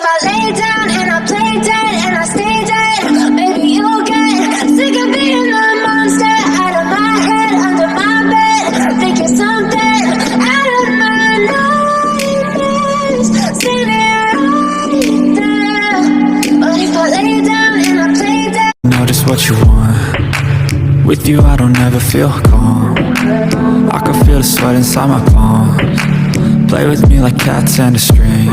if I lay down and I play dead and I stay dead, maybe you'll get sick of being the monster out of my head, under my bed, thinking something out of my nightmares, seen it right there. But if I lay down and I play dead, know just what you want. With you I don't ever feel calm. I can feel the sweat inside my palms. Play with me like cats and a string.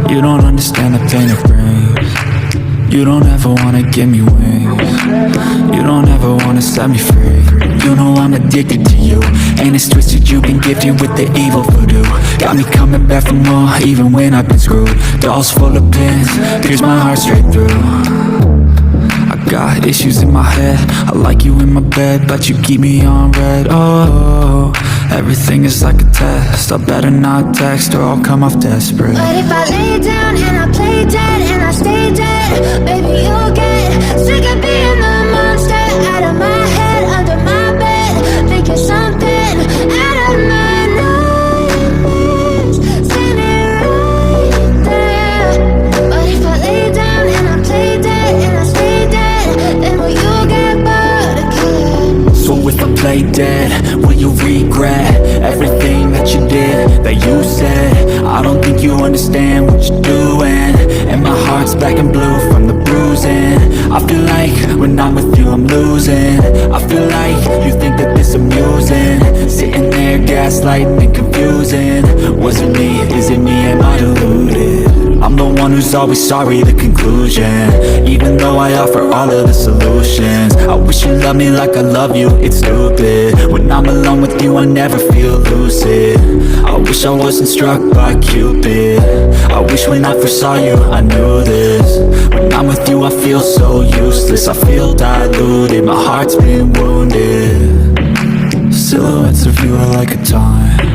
You don't understand the pain it brings. You don't ever wanna give me wings. You don't ever wanna set me free. You know I'm addicted to you, and it's twisted, you've been gifted with the evil voodoo. Got me coming back for more, even when I've been screwed. Dolls full of pins, pierce my heart straight through. I got issues in my head, I like you in my bed, but you keep me on red. Oh, everything is like a test, I better not text or I'll come off desperate. but if I lay down and I play dead and I stay dead, maybe you'll get sick of being the monster out of my head, under my bed, thinking something out of my nightmares, seen it right there. But if I lay down and I play dead and I stay dead, then will you get bored again? So if I play dead, will you regret everything that you did, that you said? I don't think you understand what you're doing, and my heart's black and blue from the bruising. I feel like when I'm with you I'm losing. I feel like you think that this amusing, sitting there gaslighting and confusing. Was it me? Is it me? Am I deluded? I'm the one who's always sorry, the conclusion, even though I offer all of the solutions. I wish you loved me like I love you, it's stupid. When I'm alone with you I never feel lucid. I wish I wasn't struck by Cupid. I wish when I first saw you I knew this. When I'm with you I feel so useless, I feel diluted, my heart's been wounded. Silhouettes of you are like a taunt,